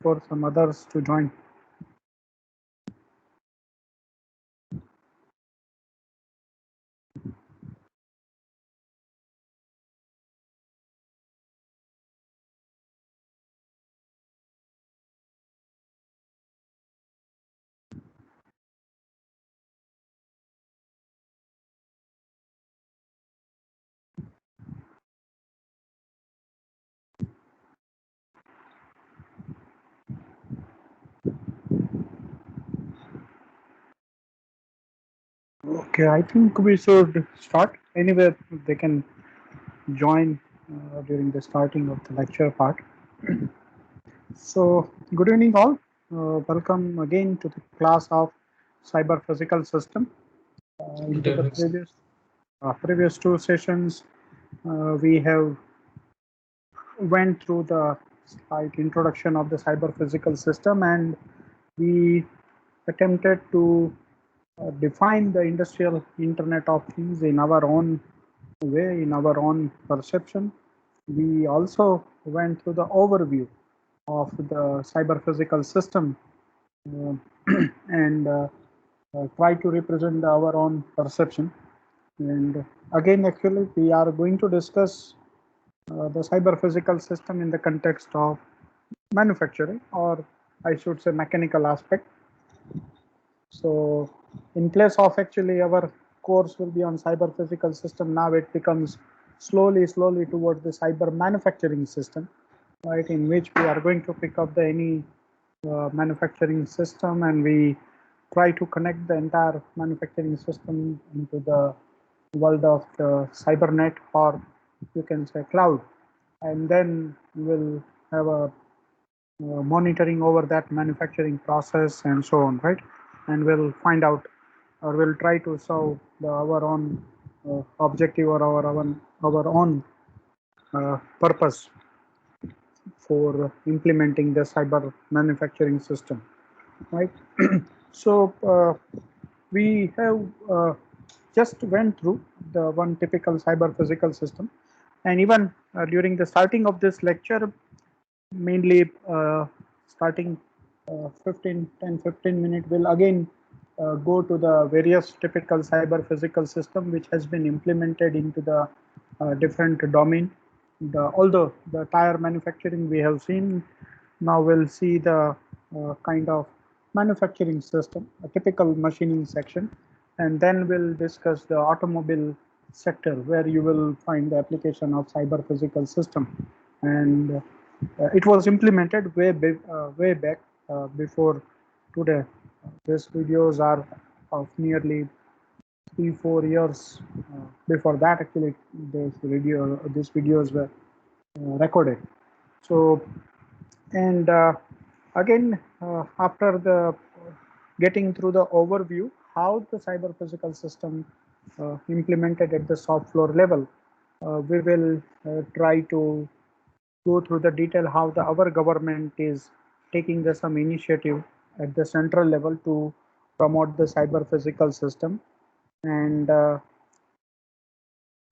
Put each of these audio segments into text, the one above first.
for some others to join. Okay, I think we should start. Anyway, they can join during the starting of the lecture part. So, good evening all. Welcome again to the class of Cyber Physical System. Into the previous two sessions, we have went through the slight introduction of the cyber physical system, and we attempted to define the industrial Internet of Things in our own way, in our own perception. We also went through the overview of the cyber physical system uh, and try to represent our own perception. And again, actually, we are going to discuss the cyber physical system in the context of manufacturing, or I should say mechanical aspect. So in place of actually our course will be on cyber physical system, now it becomes slowly towards the cyber manufacturing system, right, in which we are going to pick up the any manufacturing system, and we try to connect the entire manufacturing system into the world of the cybernet, or you can say cloud, and then we'll have a monitoring over that manufacturing process and so on, right? And we'll find out, or we'll try to solve our own objective, or our own purpose for implementing the cyber manufacturing system, right? So we have just went through the one typical cyber physical system, and even during the starting of this lecture, mainly starting 15 minutes, will again go to the various typical cyber physical system which has been implemented into the different domain. Although the tire manufacturing we have seen, now we'll see the kind of manufacturing system, a typical machining section, and then we'll discuss the automobile sector where you will find the application of cyber physical system. And it was implemented way back before today. These videos are of nearly 3 4 years before that. Actually, these videos were recorded. So, and again, after the getting through the overview, how the cyber physical system implemented at the shop floor level, we will try to go through the detail how the our government is taking the some initiative at the central level to promote the cyber physical system. And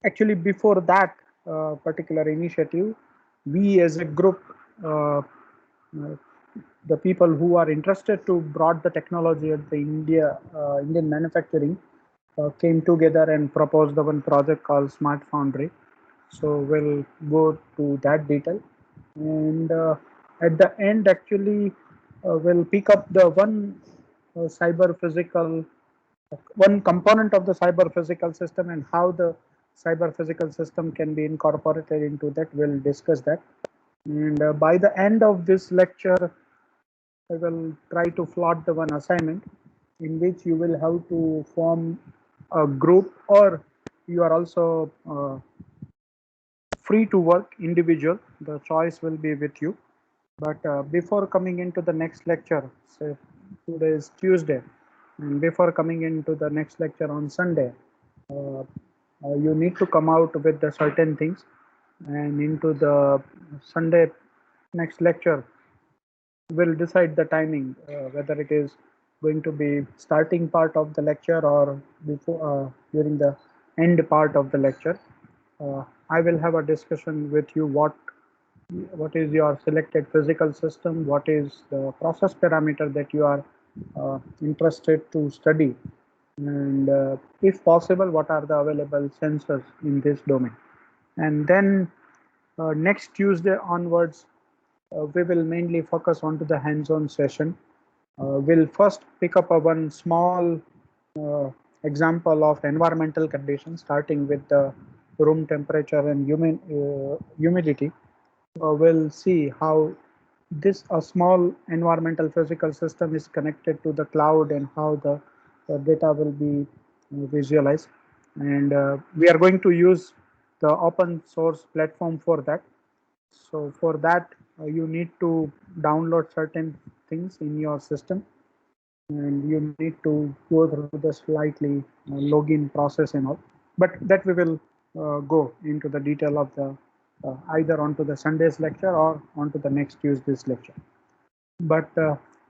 actually, before that particular initiative, we as a group, uh, the people who are interested to brought the technology at the Indian manufacturing, came together and proposed the one project called Smart Foundry. So we'll go to that detail, and at the end, actually, we'll pick up the cyber physical one component of the cyber physical system, and how the cyber physical system can be incorporated into that. We'll discuss that, and by the end of this lecture, I will try to plot the one assignment in which you will have to form a group, or you are also free to work individual. The choice will be with you. But before coming into the next lecture, say today is Tuesday, and before coming into the next lecture on Sunday, you need to come out with the certain things, and into the Sunday next lecture will decide the timing, whether it is going to be starting part of the lecture or before during the end part of the lecture. I will have a discussion with you what what is your selected physical system, what is the process parameter that you are interested to study, and if possible, what are the available sensors in this domain. And then next Tuesday onwards, we will mainly focus on to the hands-on session. We'll first pick up a one small uh, example of environmental conditions, starting with the room temperature and humidity. We'll see how this a small environmental physical system is connected to the cloud and how the data will be visualized. And we are going to use the open source platform for that. So for that, you need to download certain things in your system, and you need to go through the slightly login process and all. But that we will go into the detail of the either onto the Sunday's lecture or onto the next Tuesday's lecture. But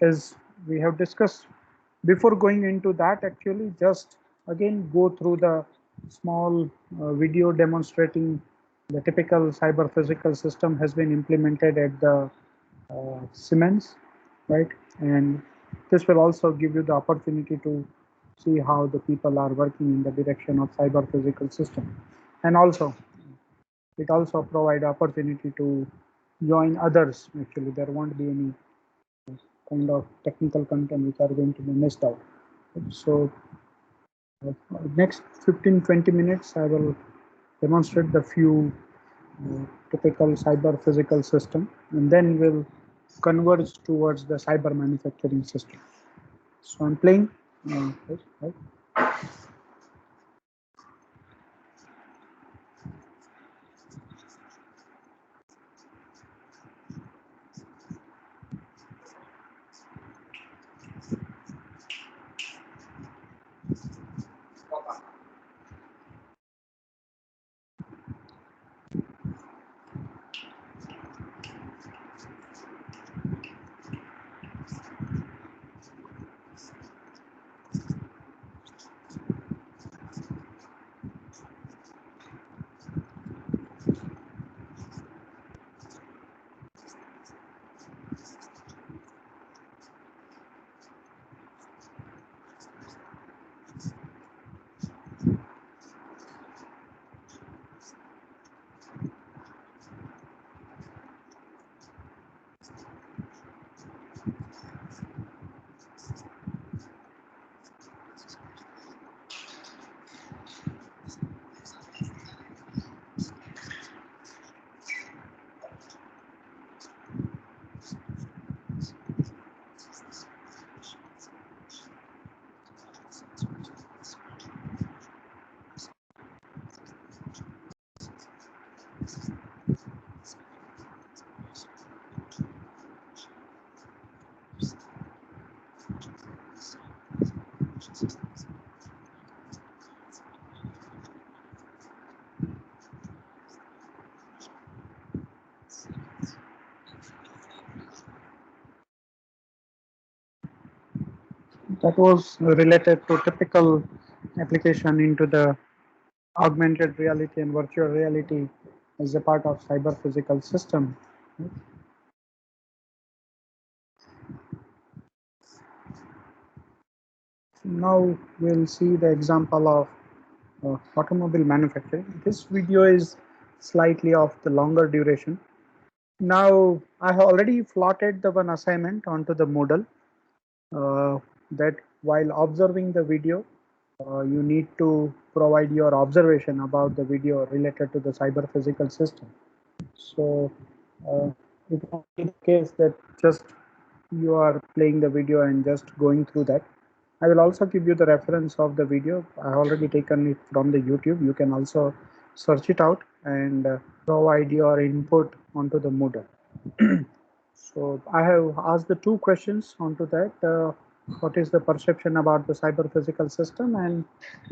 as we have discussed before going into that, actually just again go through the small video demonstrating the typical cyber physical system has been implemented at the Siemens, right? And this will also give you the opportunity to see how the people are working in the direction of cyber physical system. And also, it also provide opportunity to join others. Actually, there won't be any kind of technical content which are going to be missed out. So uh, next 15-20 minutes, I will demonstrate the few typical cyber physical system, and then we'll converge towards the cyber manufacturing system. So I'm playing. Right. That was related to typical application into the augmented reality and virtual reality as a part of cyber physical system. Now we'll see the example of automobile manufacturing. This video is slightly of the longer duration. Now I have already plotted the one assignment onto the Moodle that while observing the video, you need to provide your observation about the video related to the cyber physical system. So it won't be the case that just you are playing the video and just going through that. I will also give you the reference of the video. I already taken it from the YouTube. You can also search it out and provide your input onto the Moodle. So I have asked the two questions onto that. What is the perception about the cyber physical system, and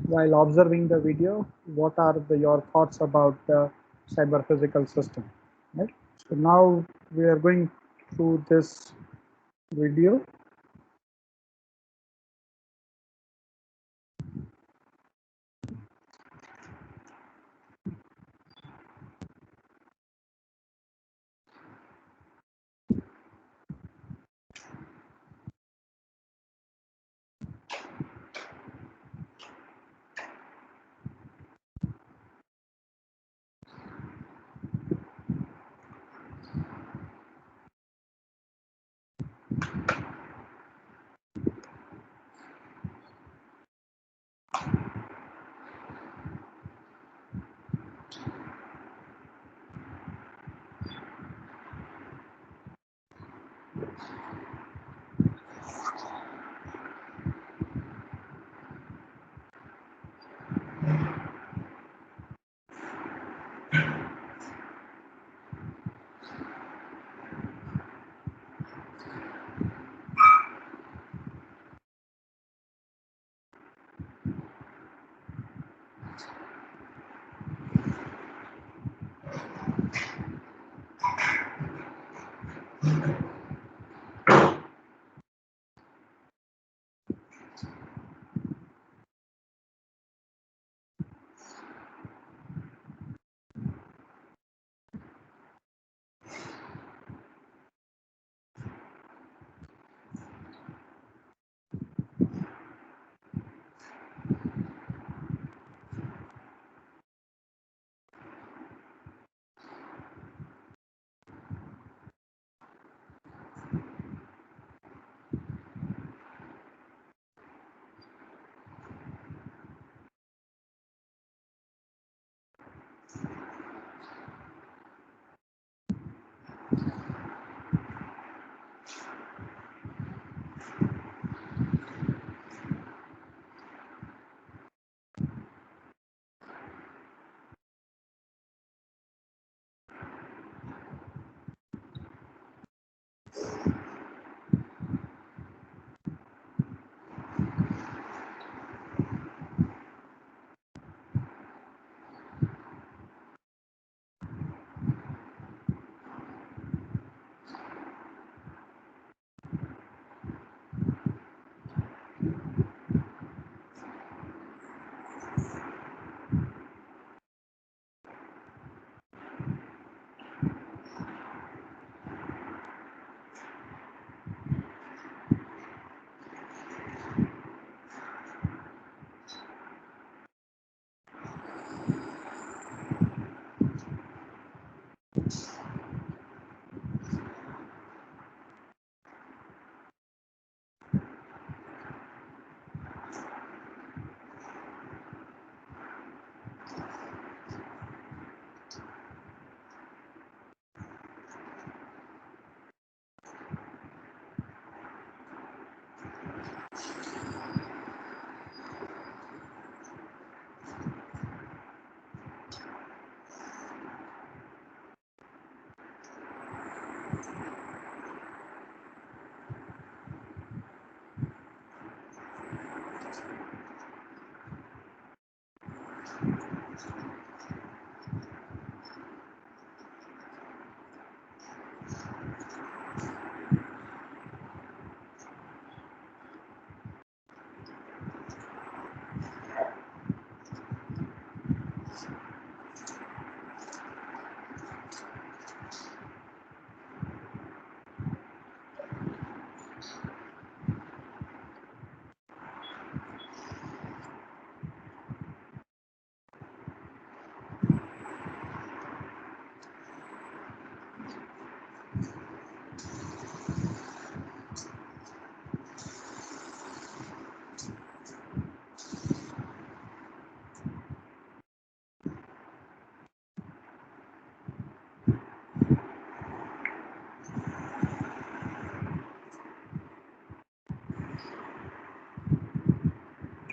while observing the video, what are your thoughts about the cyber physical system? Right. So now we are going through this video.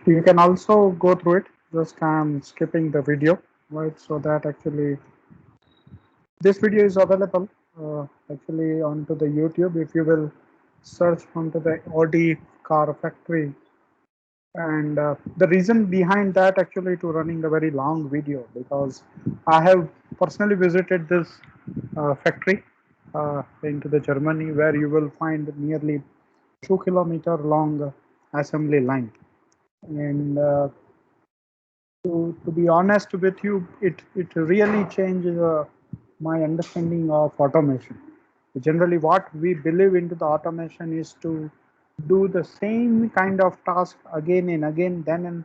You can also go through it. Just I'm skipping the video, right? So that actually this video is available actually onto the YouTube. If you will search onto the Audi car factory, and the reason behind that actually to running a very long video, because I have personally visited this factory into the Germany, where you will find nearly 2 kilometer long assembly line. And to be honest with you, it really changes my understanding of automation. Generally, what we believe into the automation is to do the same kind of task again and again, then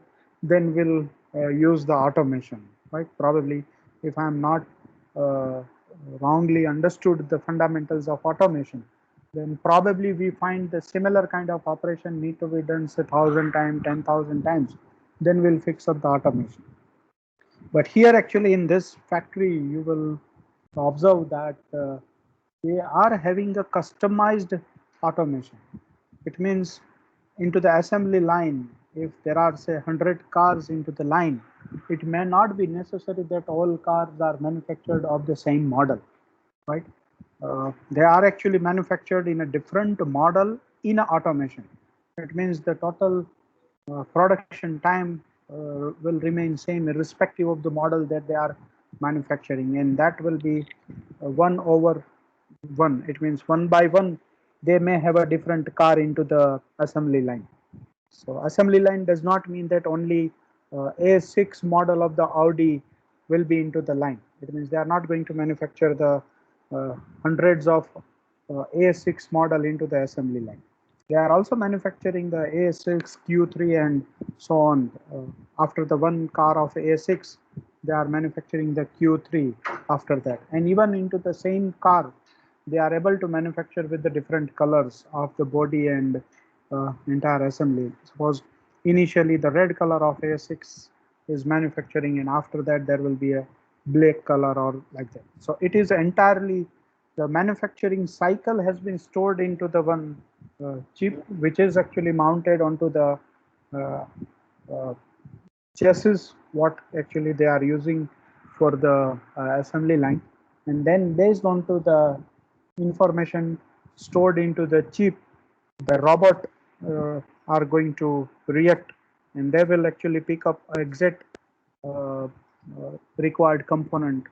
we'll use the automation, right? Probably, if I'm not uh, wrongly understood the fundamentals of automation, then probably we find the similar kind of operation need to be done say 1,000 times, 10,000 times, then we'll fix up the automation. But here actually in this factory, you will observe that they are having a customized automation. It means into the assembly line, if there are say 100 cars into the line, it may not be necessary that all cars are manufactured of the same model, right? They are actually manufactured in a different model in automation. It means the total production time will remain same irrespective of the model that they are manufacturing, and that will be 1 over one. It means one by one, they may have a different car into the assembly line. So assembly line does not mean that only A6 model of the Audi will be into the line. It means they are not going to manufacture the hundreds of A6 model into the assembly line. They are also manufacturing the A6, Q3, and so on. After the one car of A6, they are manufacturing the Q3 after that. And even into the same car, they are able to manufacture with the different colors of the body and entire assembly. Suppose initially the red color of A6 is manufacturing, and after that there will be a black color or like that. So it is entirely the manufacturing cycle has been stored into the one chip, which is actually mounted onto the uh, uh, chassis, what actually they are using for the assembly line. And then based on to the information stored into the chip, the robot are going to react, and they will actually pick up exact required component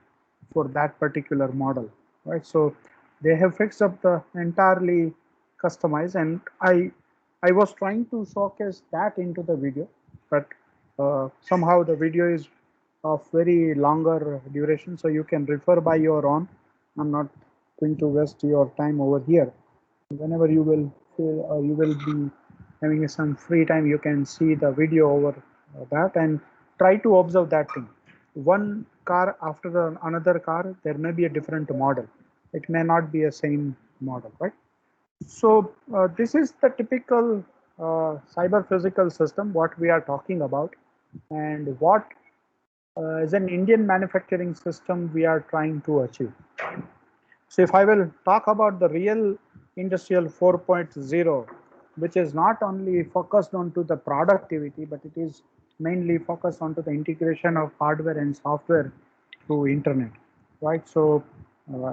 for that particular model, right? So they have fixed up the entirely customized, and I was trying to showcase that into the video, but somehow the video is of very longer duration, so you can refer by your own. I'm not going to waste your time over here. Whenever you will feel you will be having some free time, you can see the video over that and try to observe that thing. One car after another car, there may be a different model. It may not be a same model, right? So this is the typical cyber physical system what we are talking about, and what as an Indian manufacturing system we are trying to achieve. So if I will talk about the real industrial 4.0, which is not only focused onto the productivity, but it is mainly focused onto the integration of hardware and software through internet, right? So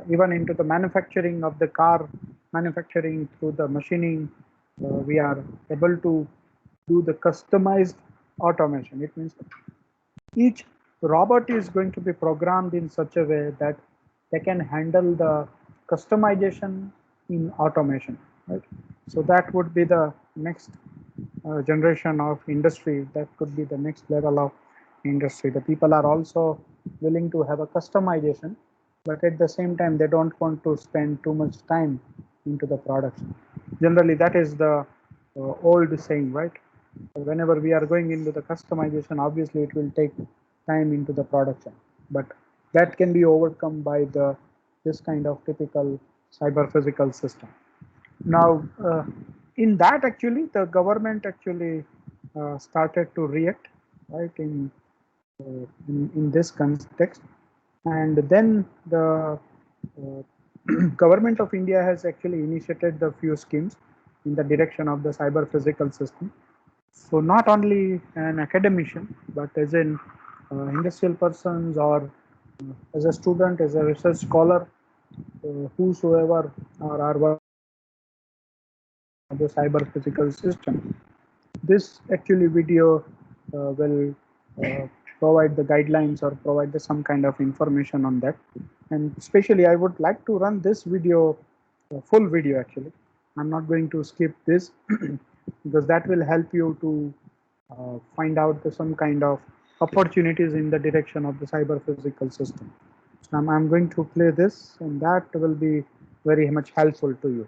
even into the manufacturing of the car, manufacturing through the machining, we are able to do the customized automation. It means each robot is going to be programmed in such a way that they can handle the customization in automation, right? So that would be the next generation of industry. That could be the next level of industry. The people are also willing to have a customization, but at the same time they don't want to spend too much time into the production. Generally that is the old saying, right? Whenever we are going into the customization, obviously it will take time into the production, but that can be overcome by the this kind of typical cyber physical system. Now in that, actually the government actually started to react, right, in this context. And then the uh, government of India has actually initiated the few schemes in the direction of the cyber physical system. So not only an academician, but as an industrial persons, or as a student, as a research scholar, whosoever are the cyber physical system. This actually video will uh, provide the guidelines or provide some kind of information on that. And especially, I would like to run this video, full video actually. I'm not going to skip this because that will help you to find out some kind of opportunities in the direction of the cyber physical system. So I'm going to play this, and that will be very much helpful to you.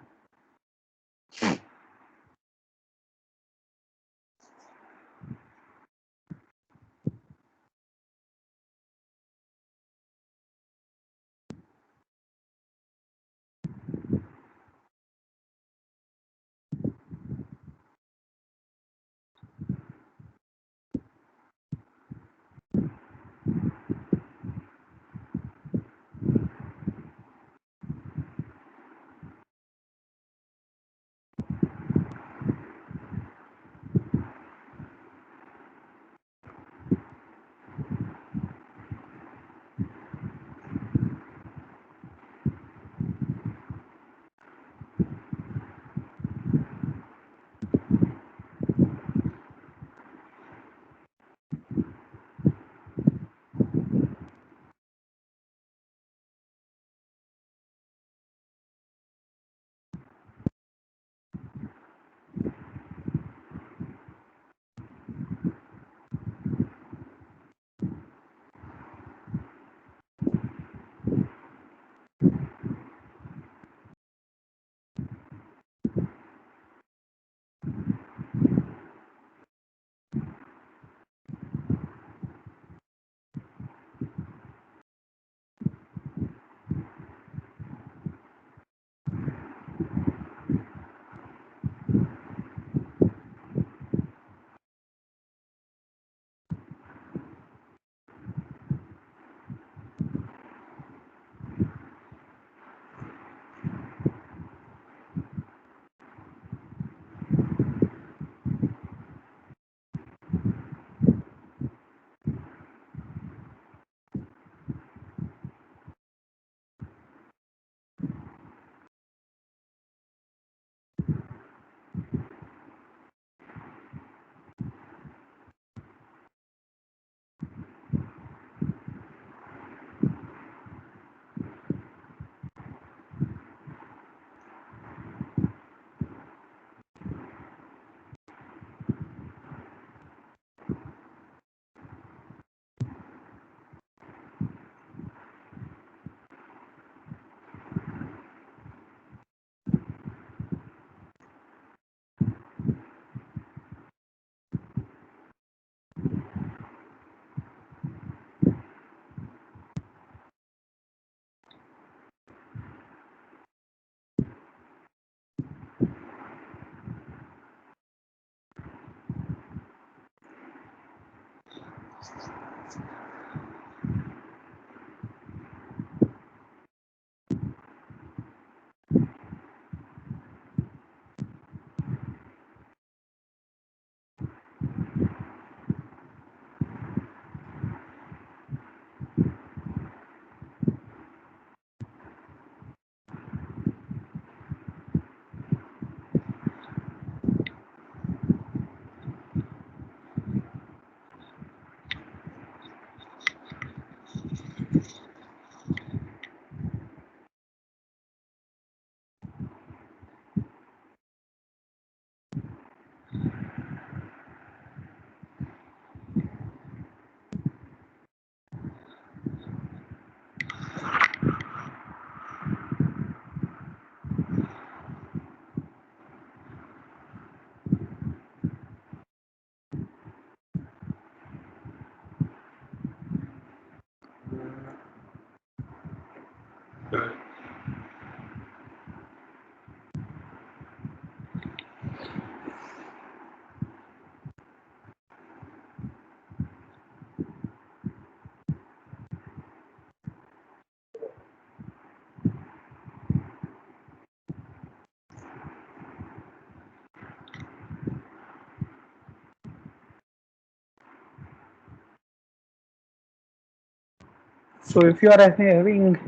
So if you are having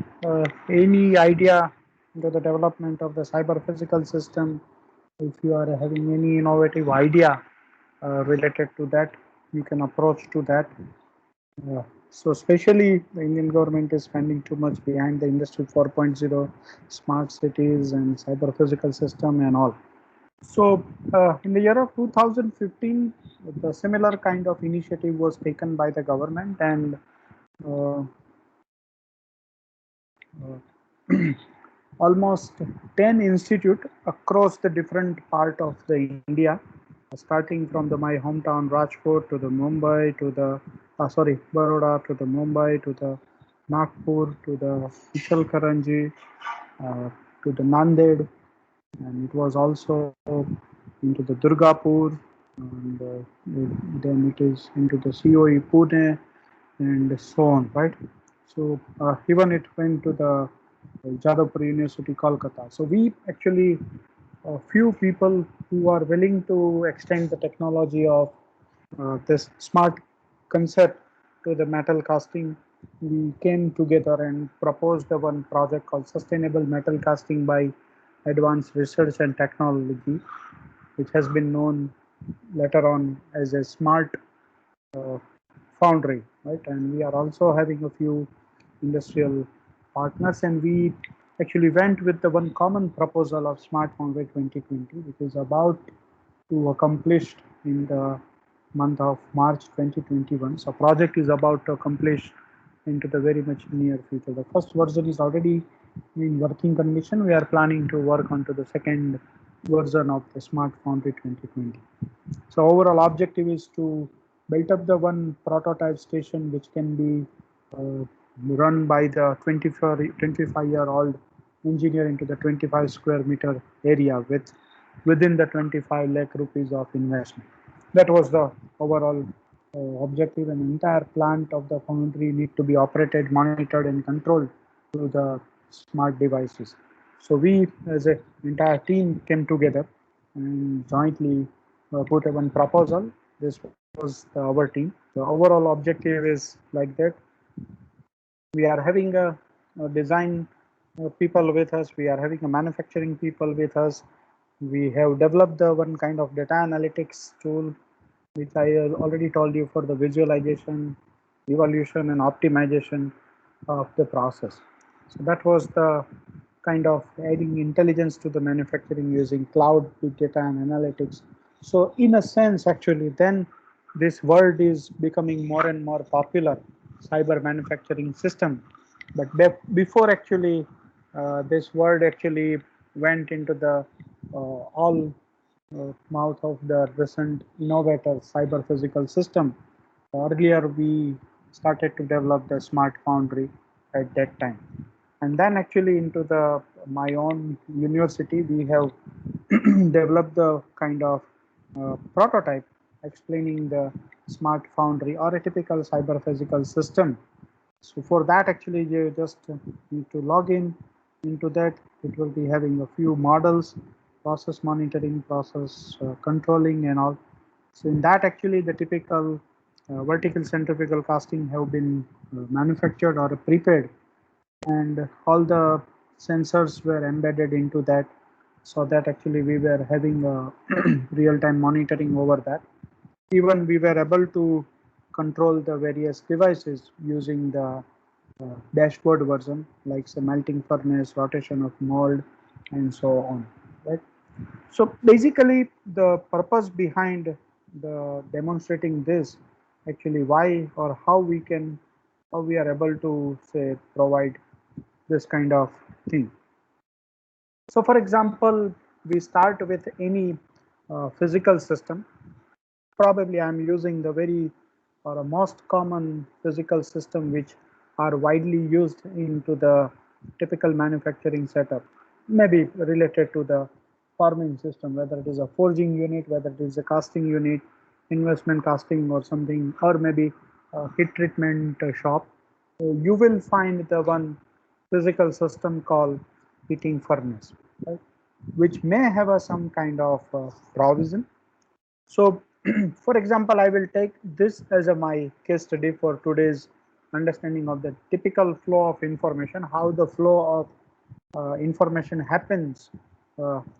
any idea into the development of the cyber physical system, if you are having any innovative idea related to that, you can approach to that. So especially the Indian government is spending too much behind the Industry 4.0, smart cities and cyber physical system and all. So in the year of 2015, the similar kind of initiative was taken by the government, and uh, almost 10 institute across the different part of the India, starting from my hometown Rajkot to the Mumbai to the Baroda to the Mumbai to the Nagpur to the Ichalkaranji uh, to the Nanded, and it was also into the Durgapur, and then it is into the COE Pune and so on, right? So even it went to the Jadavpur University, Kolkata. So we actually a few people who are willing to extend the technology of this smart concept to the metal casting. We came together and proposed the one project called Sustainable Metal Casting by Advanced Research and Technology, which has been known later on as a smart uh, foundry, right? And we are also having a few industrial partners, and we actually went with the one common proposal of Smart Foundry 2020, which is about to accomplish in the month of March 2021. So project is about to accomplish into the very much near future. The first version is already in working condition. We are planning to work onto the second version of the Smart Foundry 2020. So overall objective is to build up the one prototype station which can be run by the 25-year-old engineer into the 25 square meter area with within the 25 lakh rupees of investment. That was the overall objective, and entire plant of the foundry need to be operated, monitored and controlled through the smart devices. So we as an entire team came together and jointly put a one proposal. This was our team. The overall objective is like that. We are having a design people with us. We are having a manufacturing people with us. We have developed the one kind of data analytics tool, which I already told you for the visualization, evaluation, and optimization of the process. So that was the kind of adding intelligence to the manufacturing using cloud, big data, and analytics. So in a sense, actually, then this word is becoming more and more popular, cyber manufacturing system. But before actually, this word actually went into the all mouth of the recent innovator cyber physical system. Earlier, we started to develop the smart foundry at that time, and then actually into the my own university, we have developed the kind of prototype explaining the smart foundry or a typical cyber physical system. So for that, actually, you just need to log in into that. It will be having a few models, process monitoring, process controlling, and all. So in that, actually, the typical vertical centrifugal casting have been manufactured or prepared, and all the sensors were embedded into that, so that actually we were having a real-time monitoring over that. Even we were able to control the various devices using the dashboard version, like the melting furnace, rotation of mold, and so on. Right. So basically, the purpose behind the demonstrating this, actually, why or how we are able to say provide this kind of thing. So, for example, we start with any physical system. Probably I'm using the very or a most common physical system which are widely used into the typical manufacturing setup, maybe related to the forming system, whether it is a forging unit, whether it is a casting unit, investment casting or something, or maybe a heat treatment shop. You will find the one physical system called heating furnace, right, which may have some kind of provision. So, for example, I will take this as my case study for today's understanding of the typical flow of information, how the flow of information happens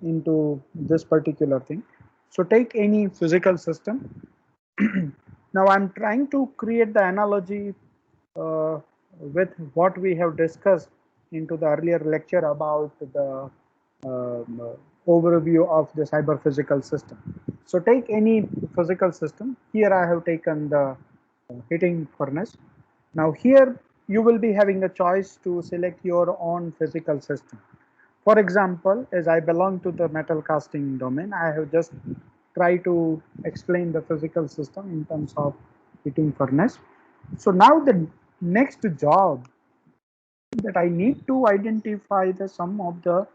into this particular thing. So take any physical system. Now I'm trying to create the analogy uh, with what we have discussed into the earlier lecture about the overview of the cyber physical system. So take any physical system. Here I have taken the heating furnace. Now here you will be having a choice to select your own physical system. For example, as I belong to the metal casting domain, I have just tried to explain the physical system in terms of heating furnace. So now the next job that I need to identify the sum of the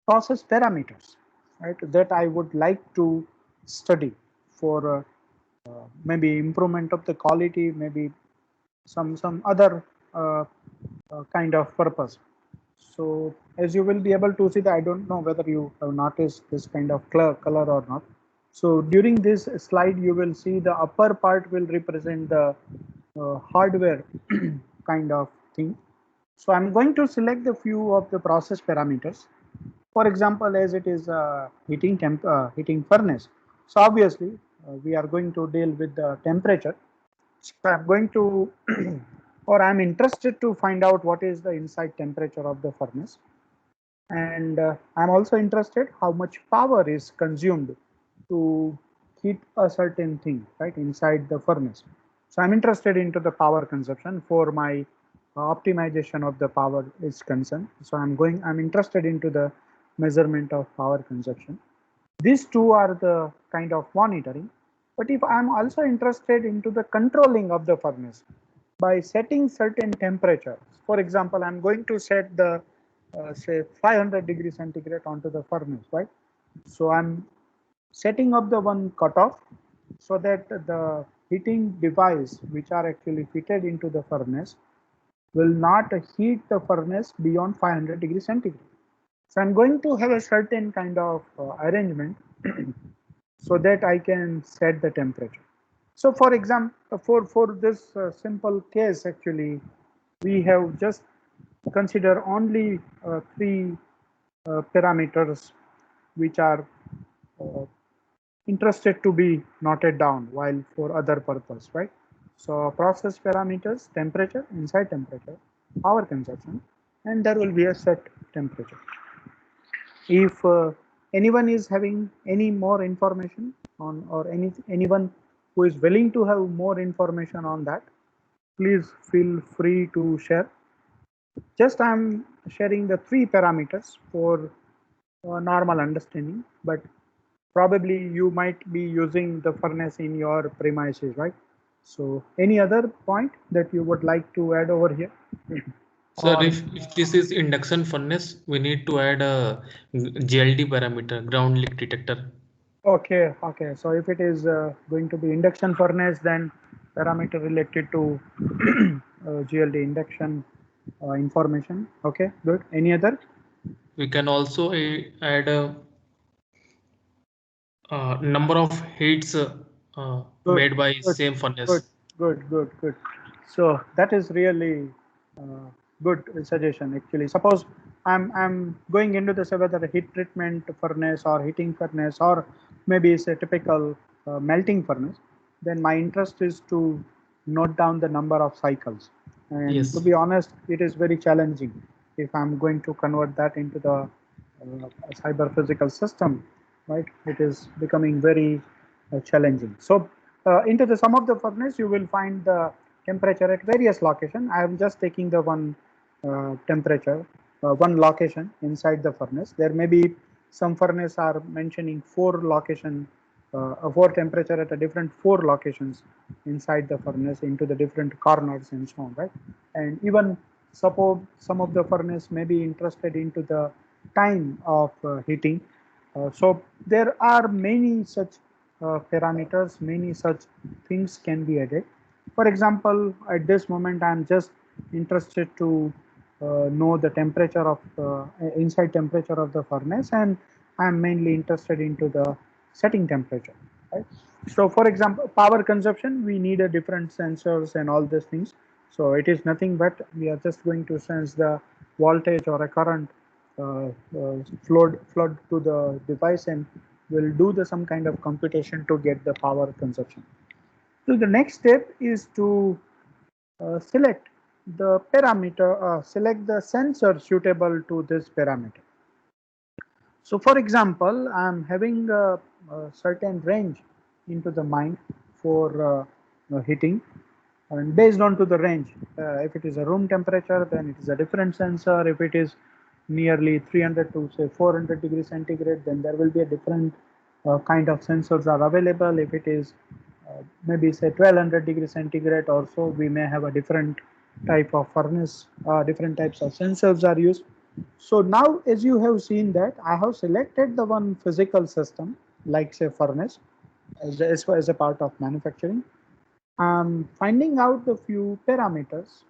process parameters, right, that I would like to study for maybe improvement of the quality, maybe some other kind of purpose. So as you will be able to see that, I don't know whether you have noticed this kind of color or not. So during this slide, you will see the upper part will represent the hardware kind of thing. So I'm going to select the few of the process parameters. For example, as it is a heating furnace. So obviously we are going to deal with the temperature. So I'm going to or I'm interested to find out what is the inside temperature of the furnace. And I'm also interested how much power is consumed to heat a certain thing, right, inside the furnace. So I'm interested into the power consumption for my optimization of the power is concerned. So I'm interested into the measurement of power consumption. These two are the kind of monitoring. But if I'm also interested into the controlling of the furnace by setting certain temperatures, for example, I'm going to set the say 500 degrees centigrade onto the furnace, right? So I'm setting up the one cutoff so that the heating device which are actually fitted into the furnace will not heat the furnace beyond 500 degrees centigrade. So I'm going to have a certain kind of arrangement so that I can set the temperature. So for example, for this simple case, actually, we have just consider only three parameters which are uh, interested to be noted down while for other purpose, right? So process parameters, temperature, inside temperature, power consumption, and there will be a set temperature. If anyone is having any more information on, or anyone who is willing to have more information on that, please feel free to share. Just I'm sharing the three parameters for normal understanding, but probably you might be using the furnace in your premises, right? So any other point that you would like to add over here? Sir, Or if this is induction furnace, we need to add a GLD parameter, ground leak detector. okay, okay. So if it is going to be induction furnace, then parameter related to GLD induction information. Okay, good. Any other? We can also add a number of heats Good, made by good, same good, furnace. good. So that is really good suggestion. Actually, suppose I'm going into the say whether a heat treatment furnace or heating furnace or maybe it's a typical melting furnace, then my interest is to note down the number of cycles. And to Yes. be honest, it is very challenging if I'm going to convert that into the cyber physical system, right? It is becoming very challenging. So into the sum of the furnace, you will find the temperature at various location. I am just taking the one temperature, one location inside the furnace. There may be some furnace are mentioning four temperature at a different four locations inside the furnace into the different corners and so on, right? And even suppose some of the furnace may be interested into the time of heating. So there are many such parameters, many such things can be added. For example, at this moment, I'm just interested to know the temperature of inside temperature of the furnace, and I'm mainly interested into the setting temperature. Right? So for example, power consumption, we need a different sensors and all these things. So it is nothing but we are just going to sense the voltage or a current flood to the device, and will do the some kind of computation to get the power consumption. So the next step is to select the parameter, select the sensor suitable to this parameter. So for example, I'm having a certain range into the mind for heating, and based on to the range, if it is a room temperature, then it is a different sensor. If it is nearly 300 to say 400 degrees centigrade, then there will be a different kind of sensors are available. If it is maybe say 1200 degrees centigrade or so, we may have a different type of furnace, different types of sensors are used. So now, as you have seen that I have selected the one physical system, like say furnace, as a part of manufacturing. I'm finding out the few parameters.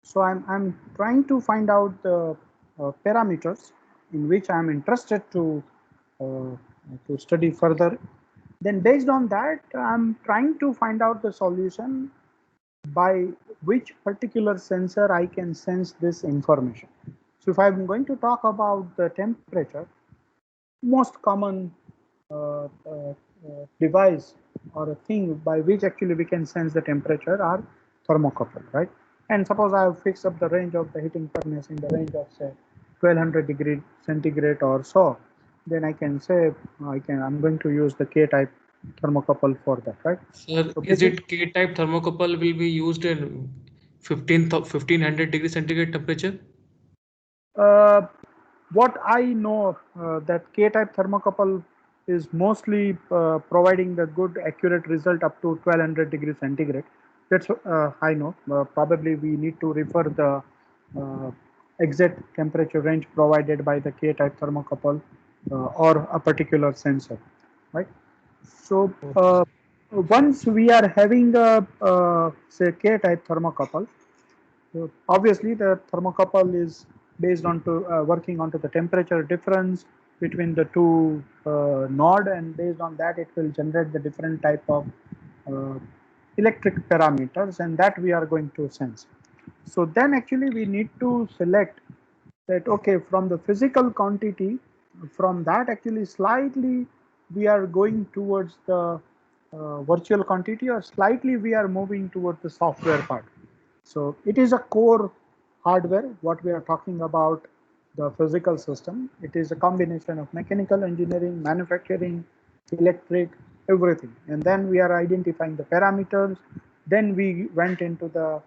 So I'm trying to find out the parameters in which I'm interested to study further. Then based on that, I'm trying to find out the solution by which particular sensor I can sense this information. So if I'm going to talk about the temperature, most common device or a thing by which actually we can sense the temperature are thermocouple, right? And suppose I have fixed up the range of the heating furnace in the range of say 1200 degree centigrade or so, then I can say I'm going to use the K-type thermocouple for that, right? Sir, So is basically, it K-type thermocouple will be used in 1500 degree centigrade temperature? Uh, what I know that K-type thermocouple is mostly providing the good accurate result up to 1200 degrees centigrade. That's I know. Probably we need to refer the uh, exact temperature range provided by the K-type thermocouple or a particular sensor, right? So once we are having a say K-type thermocouple, so obviously, the thermocouple is based on to working onto the temperature difference between the two node, and based on that, it will generate the different type of uh, electric parameters, and that we are going to sense. So then, actually, we need to select that okay from the physical quantity, from that actually slightly we are going towards the virtual quantity, or slightly we are moving towards the software part. So it is a core hardware what we are talking about, the physical system. It is a combination of mechanical engineering, manufacturing, electric, everything. And then we are identifying the parameters. Then we went into the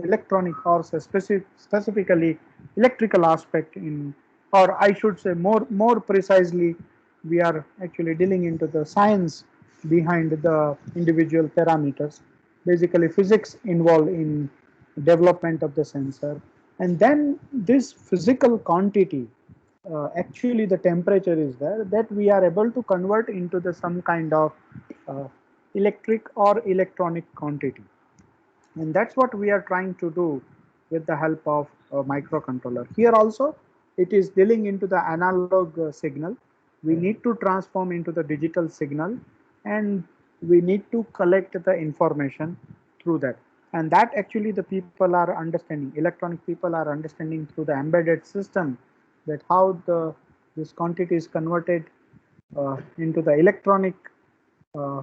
electronic or specifically electrical aspect in, or I should say more precisely, we are actually dealing into the science behind the individual parameters, basically physics involved in development of the sensor. And then this physical quantity, actually the temperature is there, that we are able to convert into the some kind of uh, electric or electronic quantity. And that's what we are trying to do with the help of a microcontroller. Here also, it is dealing into the analog signal. We need to transform into the digital signal, and we need to collect the information through that. And that actually the people are understanding, electronic people are understanding through the embedded system, that how the this quantity is converted into the electronic uh,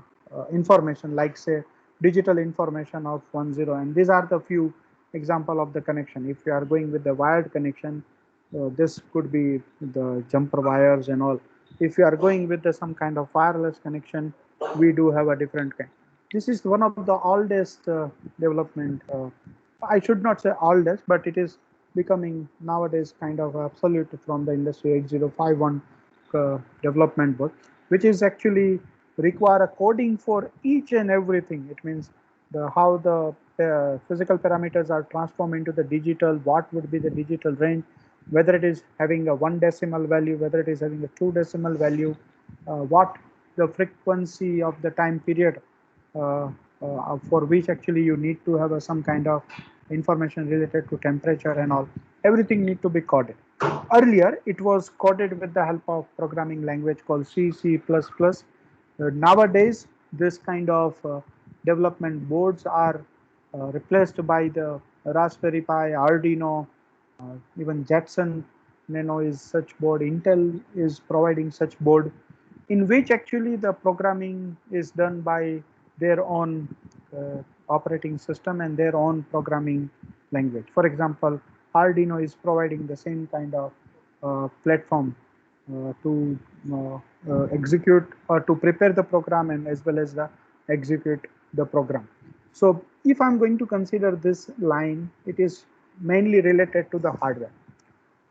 information, like say digital information of 10, and these are the few example of the connection. If you are going with the wired connection, this could be the jumper wires and all. If you are going with the some kind of wireless connection, we do have a different kind. This is one of the oldest development, I should not say oldest, but it is becoming nowadays kind of absolute from the industry 8051 development book, which is actually require a coding for each and everything. It means the how the physical parameters are transformed into the digital, what would be the digital range, whether it is having a 1 decimal value, whether it is having a 2 decimal value, what the frequency of the time period for which actually you need to have some kind of information related to temperature and all. Everything need to be coded. Earlier, it was coded with the help of programming language called C, C++. Nowadays, this kind of development boards are replaced by the Raspberry Pi, Arduino, even Jetson Nano is such board. Intel is providing such board in which actually the programming is done by their own operating system and their own programming language. For example, Arduino is providing the same kind of platform to execute or to prepare the program and as well as the execute the program. So if I'm going to consider this line, it is mainly related to the hardware.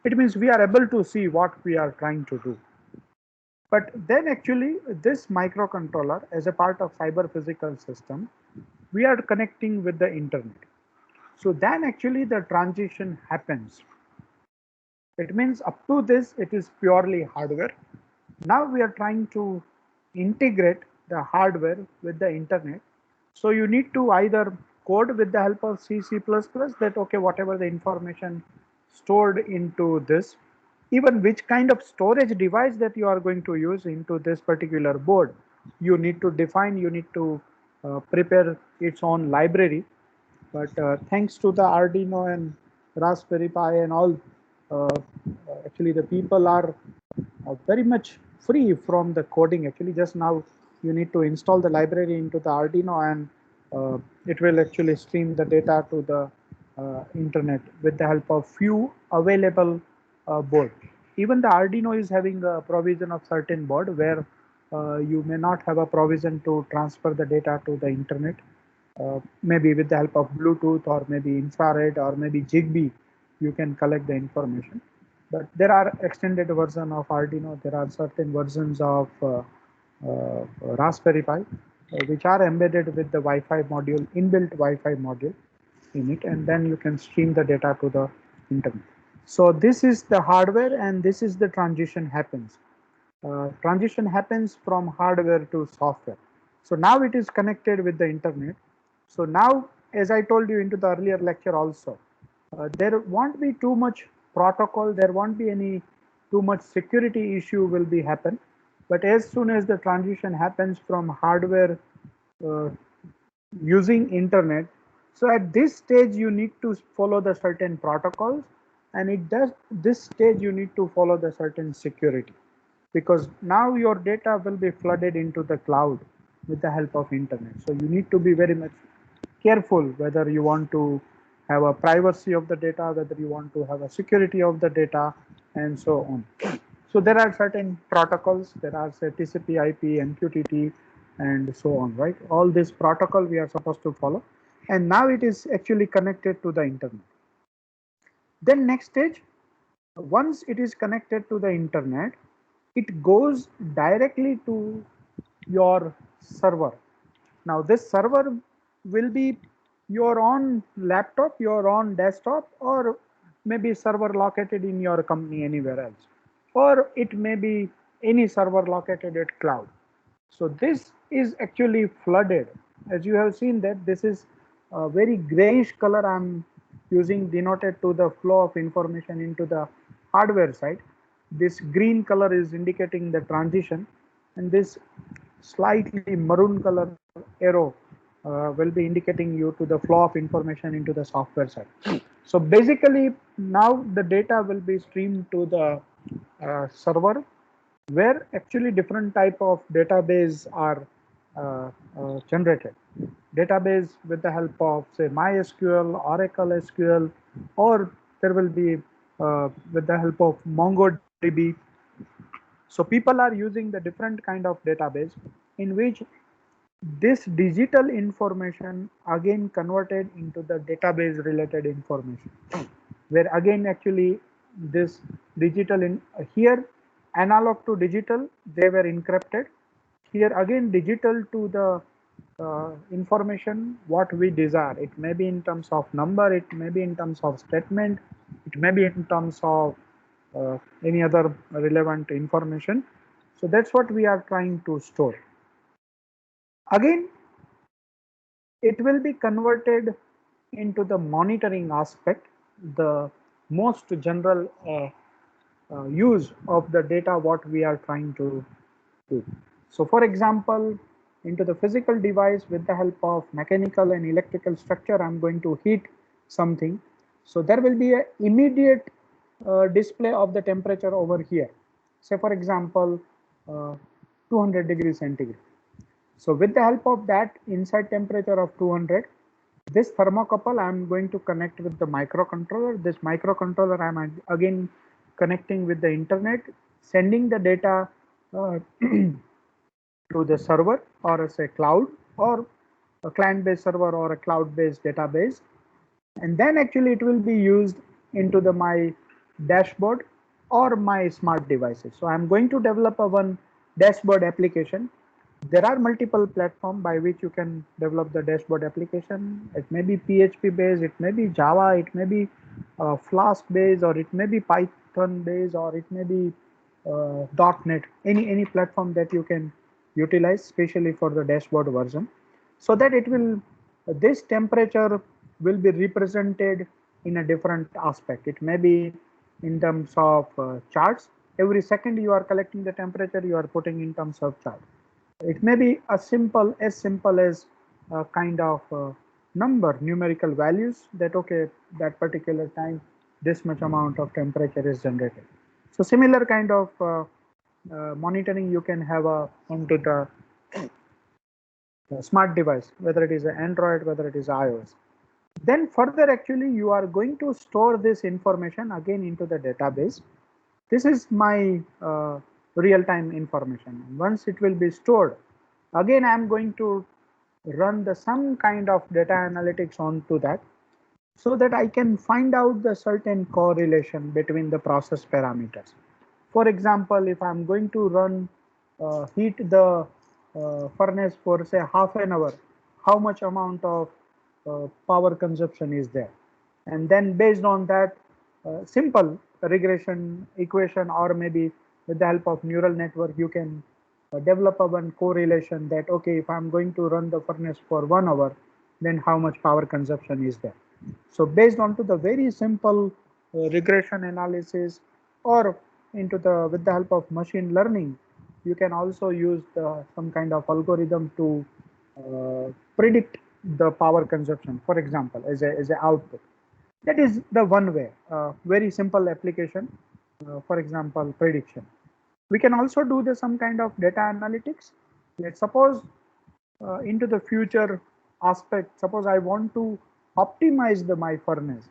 It means we are able to see what we are trying to do. But then actually this microcontroller as a part of cyber physical system, we are connecting with the internet. So then actually the transition happens. It means up to this, it is purely hardware. Now we are trying to integrate the hardware with the internet. So you need to either code with the help of C, C++ that, okay, whatever the information stored into this, even which kind of storage device that you are going to use into this particular board, you need to define, you need to prepare its own library. But thanks to the Arduino and Raspberry Pi and all, actually the people are very much free from the coding. Actually, just now you need to install the library into the Arduino and it will actually stream the data to the internet with the help of few available board. Even the Arduino is having a provision of certain board where you may not have a provision to transfer the data to the internet. Maybe with the help of Bluetooth or maybe infrared or maybe Zigbee, you can collect the information. But there are extended version of Arduino. There are certain versions of Raspberry Pi, which are embedded with the Wi-Fi module, inbuilt Wi-Fi module in it, and then you can stream the data to the internet. So this is the hardware, and this is the transition happens. Transition happens from hardware to software. So now it is connected with the internet. So now, as I told you into the earlier lecture also, there won't be too much protocol, there won't be any too much security issue will be happen. But as soon as the transition happens from hardware uh, using internet, so at this stage you need to follow the certain protocols, and it does this stage you need to follow the certain security, because now your data will be flooded into the cloud with the help of internet. So you need to be very much careful whether you want to have a privacy of the data, whether you want to have a security of the data, and so on. So there are certain protocols, there are say TCP, IP, MQTT, and so on, right? All this protocol we are supposed to follow. And now it is actually connected to the internet. Then next stage, once it is connected to the internet, it goes directly to your server. Now this server will be your own laptop, your own desktop, or maybe server located in your company anywhere else, or it may be any server located at cloud. So this is actually flooded. As you have seen that this is a very grayish color I'm using denoted to the flow of information into the hardware side. This green color is indicating the transition, and this slightly maroon color arrow will be indicating you to the flow of information into the software side. So basically now the data will be streamed to the server, where actually different type of database are generated. Database with the help of say MySQL, Oracle SQL, or there will be with the help of MongoDB. So people are using the different kind of database in which this digital information again converted into the database related information, where again actually this digital in here analog to digital they were encrypted. Here again digital to the information what we desire. It may be in terms of number, it may be in terms of statement, it may be in terms of any other relevant information. So that's what we are trying to store. Again, it will be converted into the monitoring aspect, the most general use of the data what we are trying to do. So for example, into the physical device with the help of mechanical and electrical structure, I'm going to heat something. So there will be an immediate display of the temperature over here. Say for example, 200 degrees centigrade. So with the help of that inside temperature of 200, this thermocouple I'm going to connect with the microcontroller. This microcontroller I'm again connecting with the internet, sending the data to the server or as a cloud or a client-based server or a cloud-based database. And then actually it will be used into the my dashboard or my smart devices. So I'm going to develop a one dashboard application. There are multiple platforms by which you can develop the dashboard application. It may be PHP based, it may be Java, it may be Flask based, or it may be Python based, or it may be .NET. Any platform that you can utilize, especially for the dashboard version, so that it will this temperature will be represented in a different aspect. It may be in terms of charts. Every second you are collecting the temperature, you are putting in terms of chart. It may be as simple as a kind of number, numerical values that okay, that particular time this much amount of temperature is generated. So similar kind of monitoring you can have onto the smart device, whether it is an Android, whether it is iOS. Then further actually you are going to store this information again into the database. This is my real-time information. Once it will be stored, again I am going to run the some kind of data analytics onto that, so that I can find out the certain correlation between the process parameters. For example, if I'm going to run heat the furnace for say half an hour, how much amount of power consumption is there? And then based on that simple regression equation, or maybe with the help of neural network, you can develop a one correlation that okay, if I'm going to run the furnace for 1 hour, then how much power consumption is there? So based on to the very simple regression analysis, or into the with the help of machine learning, you can also use some kind of algorithm to predict the power consumption, for example, as a output. That is the one way, very simple application, for example, prediction. We can also do the some kind of data analytics. Let's suppose into the future aspect, suppose I want to optimize the my furnace,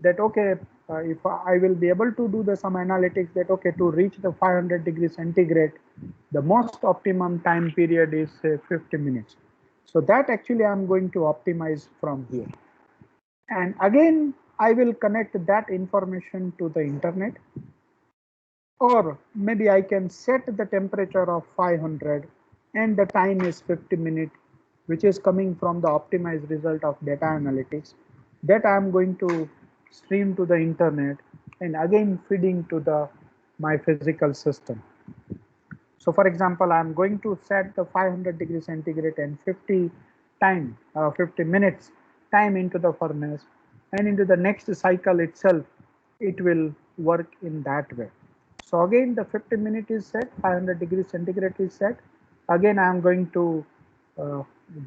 that okay, if I will be able to do the some analytics that okay, to reach the 500 degrees centigrade, the most optimum time period is 50 minutes. So that actually I'm going to optimize from here. And again, I will connect that information to the internet, or maybe I can set the temperature of 500 and the time is 50 minutes, which is coming from the optimized result of data analytics that I'm going to stream to the internet and again feeding to the my physical system. So for example, I'm going to set the 500 degrees centigrade and 50 minutes time into the furnace, and into the next cycle itself, it will work in that way. So again, the 50 minute is set, 500 degrees centigrade is set. Again, I am going to uh,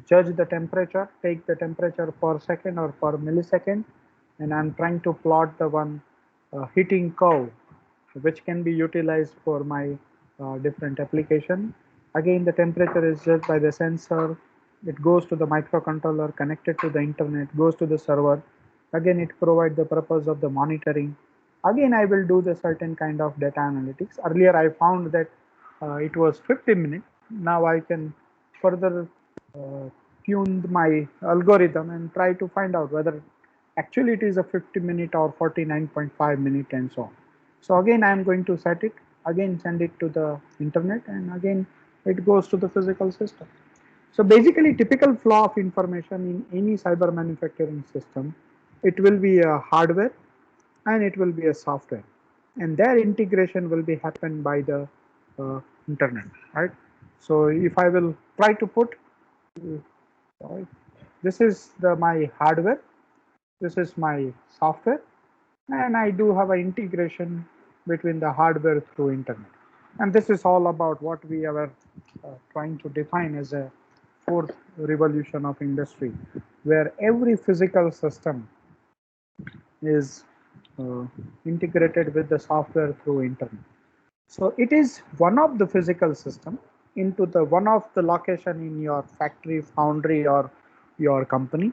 judge the temperature, take the temperature per second or per millisecond, and I'm trying to plot the one heating curve, which can be utilized for my different application. Again, the temperature is judged by the sensor. It goes to the microcontroller, connected to the internet, goes to the server. Again, it provides the purpose of the monitoring. Again, I will do the certain kind of data analytics. Earlier, I found that it was 50 minutes. Now I can further uh, tune my algorithm and try to find out whether actually it is a 50 minute or 49.5 minute and so on. So again, I am going to set it, again send it to the internet, and again it goes to the physical system. So basically, typical flow of information in any cyber manufacturing system, it will be a hardware and it will be a software, and their integration will be happen by the internet, right? So if I will try to put, sorry, this is my hardware, this is my software, and I do have an integration between the hardware through internet. And this is all about what we are trying to define as a fourth revolution of industry, where every physical system is uh, integrated with the software through internet. So it is one of the physical system into the one of the location in your factory, foundry, or your company.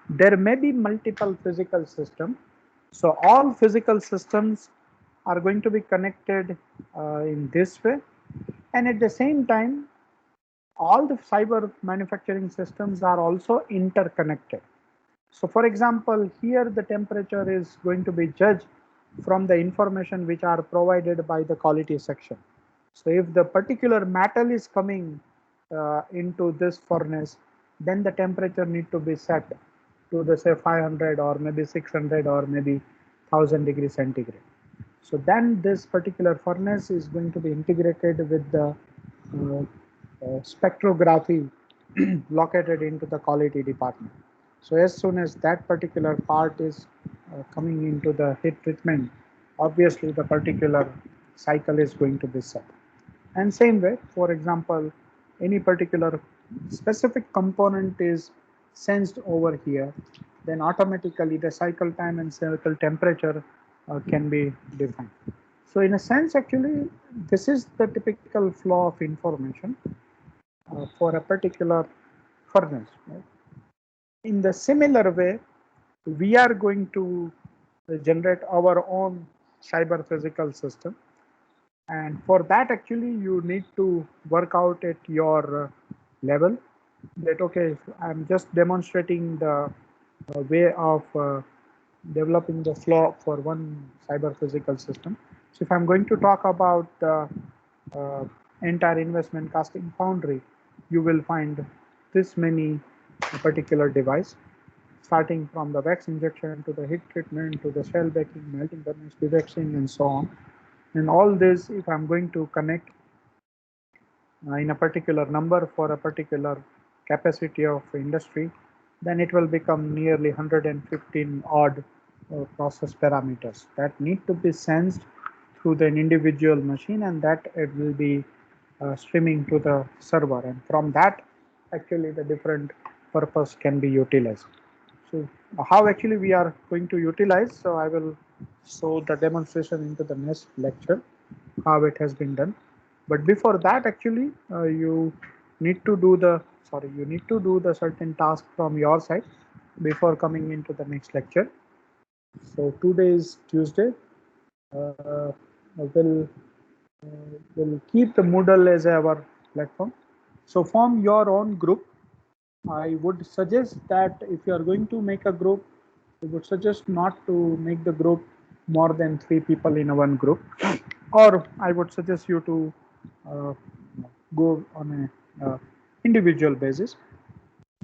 There may be multiple physical systems. So all physical systems are going to be connected in this way. And at the same time, all the cyber manufacturing systems are also interconnected. So for example, here the temperature is going to be judged from the information which are provided by the quality section. So if the particular metal is coming into this furnace, then the temperature need to be set to the say 500 or maybe 600 or maybe 1000 degrees centigrade. So then this particular furnace is going to be integrated with the spectrography located into the quality department. So as soon as that particular part is coming into the heat treatment, obviously the particular cycle is going to be set. And same way, for example, any particular specific component is sensed over here, then automatically the cycle time and cycle temperature can be defined. So in a sense, actually, this is the typical flow of information for a particular furnace. Right? In the similar way, we are going to generate our own cyber physical system, and for that actually you need to work out at your level that okay, I'm just demonstrating the way of developing the flow for one cyber physical system. So if I'm going to talk about uh, entire investment casting foundry, you will find this many particular device, starting from the wax injection to the heat treatment to the shell baking, melting furnace, devexing, and so on. And all this, if I'm going to connect in a particular number for a particular capacity of industry, then it will become nearly 115 odd process parameters that need to be sensed through the individual machine, and that it will be streaming to the server, and from that actually the different purpose can be utilized. So how actually we are going to utilize, so I will show the demonstration into the next lecture how it has been done. But before that actually you need to do the you need to do the certain task from your side before coming into the next lecture. So today is Tuesday. uh, will will keep the Moodle as our platform. So form your own group. I would suggest that if you are going to make a group, I would suggest not to make the group more than 3 people in a one group, or I would suggest you to uh, go on a individual basis.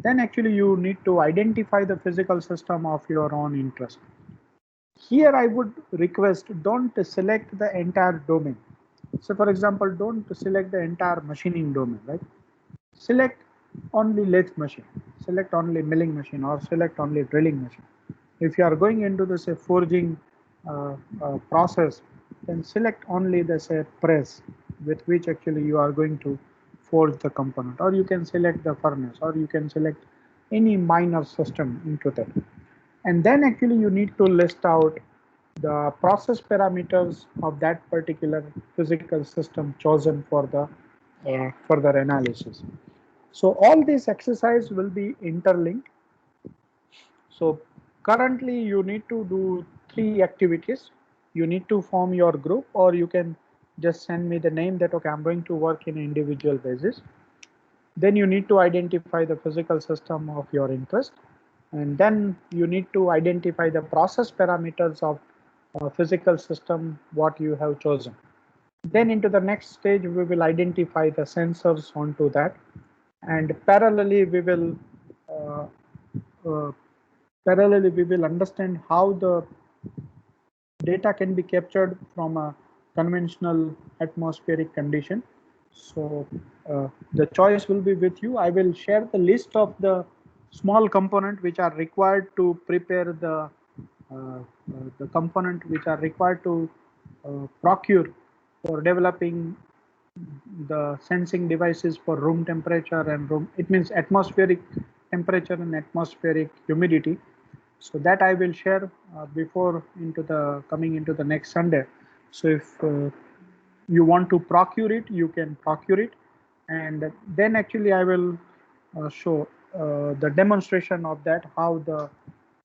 Then actually you need to identify the physical system of your own interest. Here I would request don't select the entire domain. So for example, don't select the entire machining domain, right? Select only lathe machine, select only milling machine, or select only drilling machine. If you are going into the say forging process, then select only the say press with which actually you are going to forge the component, or you can select the furnace, or you can select any minor system into that. And then actually you need to list out the process parameters of that particular physical system chosen for the further analysis. So all this exercise will be interlinked. So currently you need to do 3 activities. You need to form your group, or you can just send me the name that okay, I'm going to work in an individual basis. Then you need to identify the physical system of your interest, and then you need to identify the process parameters of physical system what you have chosen. Then into the next stage we will identify the sensors onto that, and uh, uh, we will understand how the data can be captured from a conventional atmospheric condition. So the choice will be with you. I will share the list of the small component which are required to prepare the component which are required to procure for developing the sensing devices for room temperature and room, it means atmospheric temperature and atmospheric humidity. So that I will share before into the coming into the next Sunday. So if you want to procure it, you can procure it, and then actually I will show the demonstration of that, how the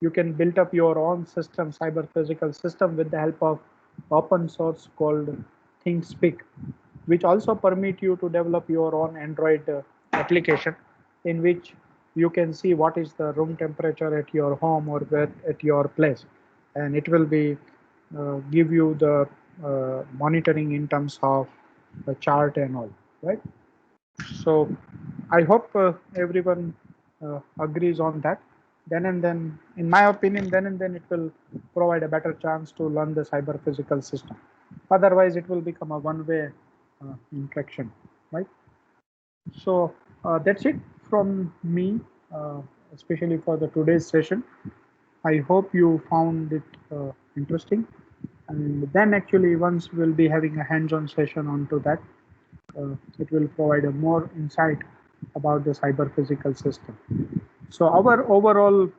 you can build up your own system, cyber physical system, with the help of open source called ThinkSpeak, which also permit you to develop your own Android application, in which you can see what is the room temperature at your home or where at your place, and it will be give you the monitoring in terms of the chart and all, right? So I hope everyone agrees on that. Then and then, in my opinion, then and then it will provide a better chance to learn the cyber physical system. Otherwise, it will become a one-way interaction, right? So that's it from me, especially for the today's session. I hope you found it interesting. And then actually, once we'll be having a hands-on session onto that, it will provide a more insight about the cyber physical system. So our overall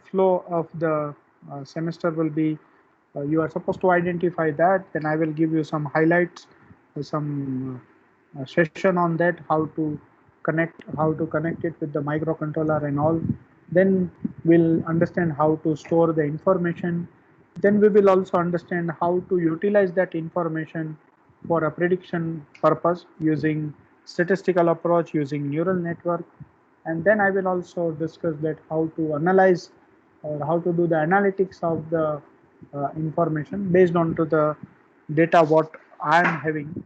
flow of the semester will be, you are supposed to identify that, then I will give you some highlights, some session on that, how to connect it with the microcontroller and all. Then we'll understand how to store the information. Then we will also understand how to utilize that information for a prediction purpose using statistical approach, using neural network. And then I will also discuss that how to analyze or how to do the analytics of the information based on to the data what I am having.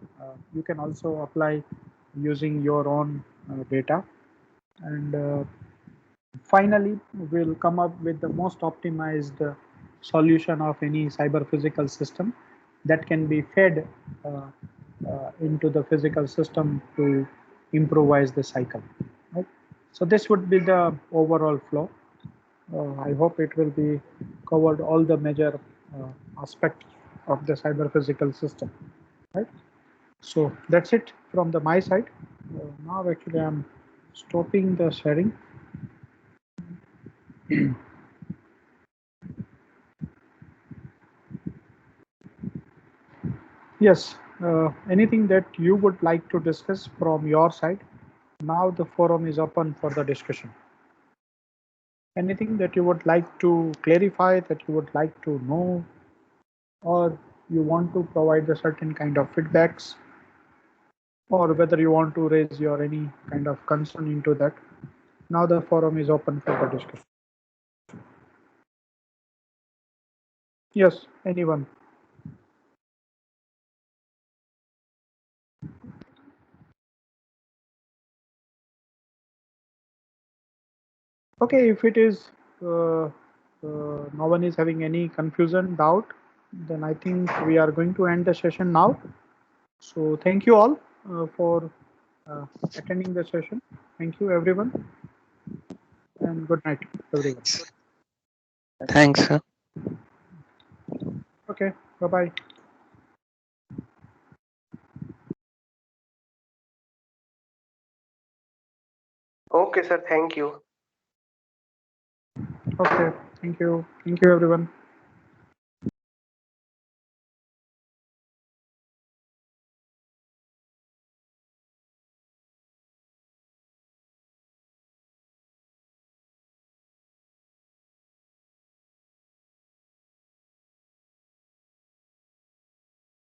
You can also apply using your own data. And finally, we'll come up with the most optimized solution of any cyber physical system that can be fed into the physical system to improvise the cycle. Right? So this would be the overall flow. I hope it will be covered all the major aspects of the cyber physical system. Right? So that's it from the my side. Now actually I'm stopping the sharing. Yes, anything that you would like to discuss from your side? Now the forum is open for the discussion. Anything that you would like to clarify, that you would like to know, or you want to provide a certain kind of feedbacks, or whether you want to raise your any kind of concern into that. Now the forum is open for the discussion. Yes, anyone. Okay, if it is no one is having any confusion, doubt, then I think we are going to end the session now. So thank you all for attending the session. Thank you everyone, and good night everyone. Thanks, sir. Okay, bye bye. Okay, sir. Thank you. Okay, thank you everyone.